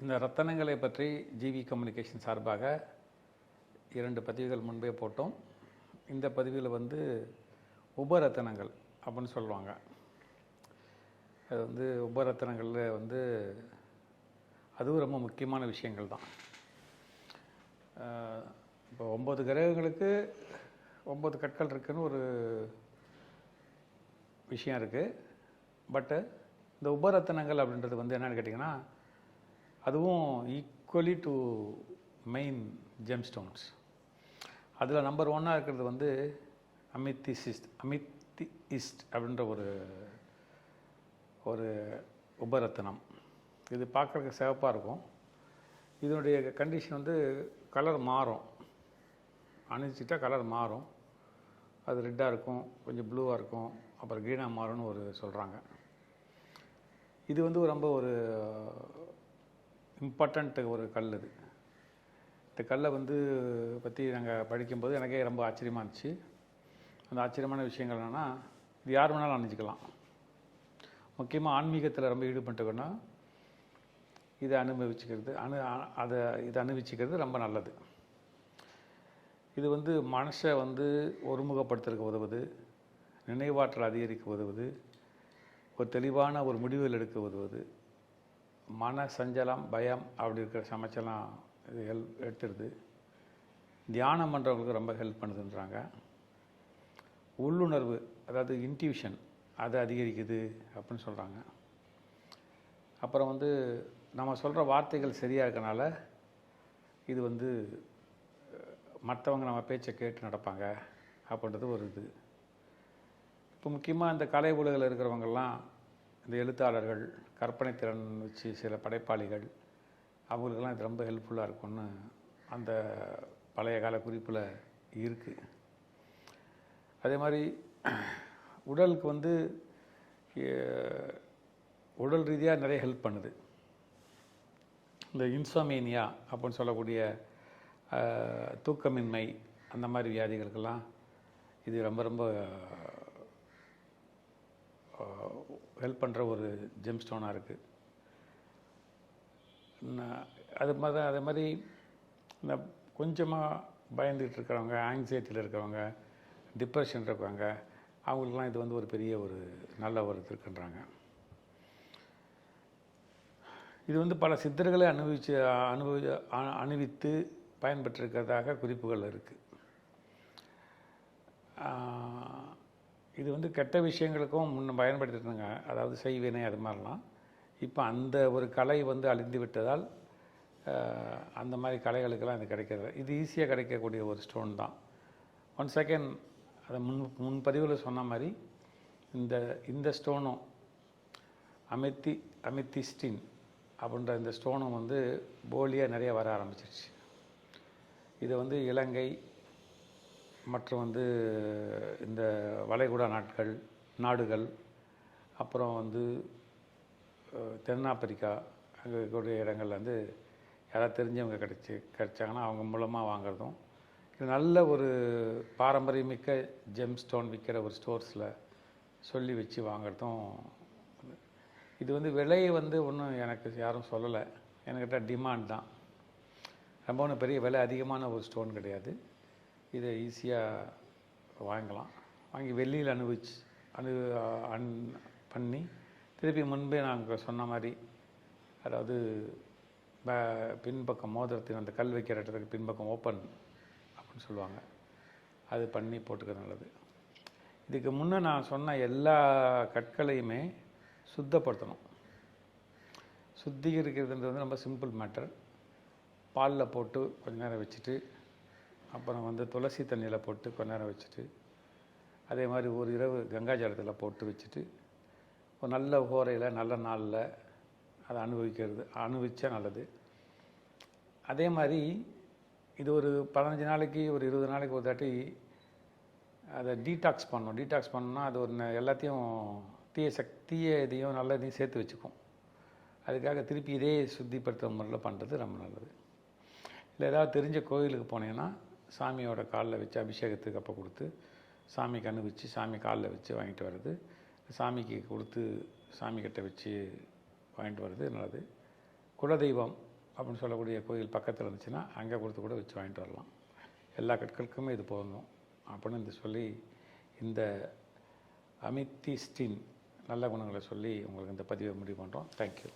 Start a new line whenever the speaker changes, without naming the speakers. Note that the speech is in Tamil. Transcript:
இந்த ரத்தனங்களை பற்றி ஜிவி கம்யூனிகேஷன் சார்பாக 2 பதிவுகள் முன்பே போட்டோம். இந்த பதிவில் உபரத்தனங்கள் அப்படின்னு சொல்லுவாங்க. அது உபரத்தனங்களில் அதுவும் ரொம்ப முக்கியமான விஷயங்கள் தான். இப்போ 9 கிரகங்களுக்கு 9 கற்கள் இருக்குன்னு ஒரு விஷயம் இருக்குது. பட்டு இந்த உபரத்தனங்கள் அப்படின்றது என்னென்னு கேட்டிங்கன்னா, அதுவும் ஈக்குவலி டு மெயின் ஜெம்ஸ்டோன்ஸ். அதில் நம்பர் 1 இருக்கிறது அமித்திஸ்ட் அப்படின்ற ஒரு உபரத்தனம். இது பார்க்குறதுக்கு சிவப்பாக இருக்கும். இதனுடைய கண்டிஷன் கலர் மாறும். அணிஞ்சிட்டா கலர் மாறும். அது ரெட்டாக இருக்கும், கொஞ்சம் ப்ளூவாக இருக்கும், அப்புறம் க்ரீனாக மாறும்னு சொல்கிறாங்க. இது ரொம்ப ஒரு இம்பார்ட்டண்ட் ஒரு கல். இது இந்த கல்லை பற்றி நாங்கள் படிக்கும்போது எனக்கே ரொம்ப ஆச்சரியமாக இருந்துச்சு. அந்த ஆச்சரியமான விஷயங்கள் என்னென்னா, இது யார் வேணாலும் அணிஞ்சிக்கலாம். முக்கியமாக ஆன்மீகத்தில் ரொம்ப ஈடுபட்டுக்கன்னா இதை அனுபவிச்சுக்கிறது இதை அனுபவிச்சுக்கிறது ரொம்ப நல்லது. இது மனசை ஒருமுகப்படுத்துறதுக்கு உதவுது, நினைவாற்றல் அதிகரிக்க உதவுது, ஒரு தெளிவான ஒரு முடிவுகள் எடுக்க உதவுது, மன சஞ்சலம் பயம் அப்படி இருக்கிற சமைச்செல்லாம் இது எடுத்துடுது. தியானம் பண்ணுறவங்களுக்கு ரொம்ப ஹெல்ப் பண்ணுதுன்றாங்க. உள்ளுணர்வு, அதாவது இன்ட்யூஷன், அது அதிகரிக்குது அப்படின்னு சொல்கிறாங்க. அப்புறம் நம்ம சொல்கிற வார்த்தைகள் சரியாக இருக்கனால இது மற்றவங்க நம்ம பேச்சை கேட்டு நடப்பாங்க அப்படின்றது ஒரு இது. இப்போ முக்கியமாக இந்த கலை உலகில் இருக்கிறவங்கெல்லாம், இந்த எழுத்தாளர்கள், கற்பனை திறன் வச்சு சில படைப்பாளிகள், அவங்களுக்கெல்லாம் இது ரொம்ப ஹெல்ப்ஃபுல்லாக இருக்கும்னு அந்த பழைய கால குறிப்பில் இருக்குது. அதே மாதிரி உடலுக்கு உடல் ரீதியாக நிறைய ஹெல்ப் பண்ணுது. இந்த இன்சோமேனியா அப்படின்னு சொல்லக்கூடிய தூக்கமின்மை, அந்த மாதிரி வியாதிகளுக்கெல்லாம் இது ரொம்ப ரொம்ப ஹெல்ப் பண்ணுற ஒரு ஜெம்ஸ்டோனாக இருக்குது. அதே மாதிரி இந்த கொஞ்சமாக பயந்துகிட்டு இருக்கிறவங்க, ஆங்ஸைட்டியில் இருக்கிறவங்க, டிப்ரெஷன் இருக்கிறவங்க, அவங்களுக்கெல்லாம் இது ஒரு பெரிய ஒரு நல்ல ஒரு இருக்குன்றாங்க. இது பல சித்தர்களை அணிவித்து பயன்பெற்றிருக்கிறதாக குறிப்புகள் இருக்குது. இது கெட்ட விஷயங்களுக்கும் முன்ன பயன்படுத்திட்டுருங்க, அதாவது செய்வினை அது மாதிரிலாம். இப்போ அந்த ஒரு கலை அழிந்து விட்டதால் அந்த மாதிரி கலைகளுக்கெல்லாம் இது கிடைக்கிறது. இது ஈஸியாக கிடைக்கக்கூடிய ஒரு ஸ்டோன் தான். ஒன் செகண்ட், அதை முன்பதிவில் சொன்ன மாதிரி இந்த ஸ்டோனும் அமித்திஸ்டின் அப்படின்ற இந்த ஸ்டோனும் போலியாக நிறைய வர ஆரம்பிச்சிருச்சு. இது இலங்கை மற்றும் இந்த வளைகுடா நாடுகள், அப்புறம் தென்னாப்பிரிக்கா, அங்கே இருக்கக்கூடிய இடங்கள்ல யாராவது தெரிஞ்சவங்க கிடைச்சாங்கன்னா அவங்க மூலமாக வாங்குறதும், இது நல்ல ஒரு பாரம்பரியமிக்க ஜெம் ஸ்டோன் விற்கிற ஒரு ஸ்டோர்ஸில் சொல்லி வச்சு வாங்குறதும். இது விலையை ஒன்றும் எனக்கு யாரும் சொல்லலை. என்கிட்ட டிமாண்ட் தான். ரொம்ப ஒன்றும் பெரிய விலை அதிகமான ஒரு ஸ்டோன் கிடையாது. இதை ஈஸியாக வாங்கலாம். வாங்கி வெள்ளியில் பண்ணி திருப்பி முன்பே நாங்கள் சொன்ன மாதிரி, அதாவது பின்பக்கம் மோதிரத்தின் அந்த கல் வைக்கிற இடத்துக்கு பின்பக்கம் ஓப்பன் அப்படின்னு சொல்லுவாங்க, அது பண்ணி போட்டுக்கிறது நல்லது. இதுக்கு முன்னே நான் சொன்ன எல்லா கற்களையுமே சுத்தப்படுத்தணும். சுத்திகரிக்கிறதுன்றது ரொம்ப சிம்பிள் மேட்டர். பாலில் போட்டு கொஞ்ச நேரம் வச்சுட்டு, அப்புறம் துளசி தண்ணியில் போட்டு கொஞ்ச நேரம் வச்சுட்டு, அதே மாதிரி ஒரு இரவு கங்கா ஜலத்தில் போட்டு வச்சுட்டு, ஒரு நல்ல ஹோரையில் நல்ல நாளில் அதை அனுபவிச்சா நல்லது. அதே மாதிரி இது ஒரு 15 நாளைக்கு ஒரு 20 நாளைக்கு ஒரு தாட்டி அதை டீடாக்ஸ் பண்ணணும். டீடாக்ஸ் பண்ணணும்னா அது ஒரு எல்லாத்தையும் தீய இதையும் நல்ல இதையும் சேர்த்து வச்சுக்கும். அதுக்காக திருப்பி இதே சுத்திப்படுத்துகிற முறையில் பண்ணுறது ரொம்ப நல்லது. இல்லை ஏதாவது தெரிஞ்ச கோயிலுக்கு போனீங்கன்னா சாமியோட காலில் வச்சு அபிஷேகத்துக்கு அப்போ கொடுத்து சாமிக்கு அனுபவிச்சு சாமி காலில் வச்சு வாங்கிட்டு வர்றது, சாமிக்கு கொடுத்து சாமிக்கிட்ட வச்சு வாங்கிட்டு வர்றது நல்லது. குலதெய்வம் அப்படின்னு சொல்லக்கூடிய கோயில் பக்கத்தில் இருந்துச்சுன்னா அங்கே கொடுத்து கூட வச்சு வாங்கிட்டு வரலாம். எல்லா கற்களுக்குமே இது பொருந்தும் அப்படின்னு சொல்லி இந்த அமித்திஸ்டின் நல்ல குணங்களை சொல்லி உங்களுக்கு இந்த பதிவை முடிவு பண்ணுறோம். தேங்க்யூ.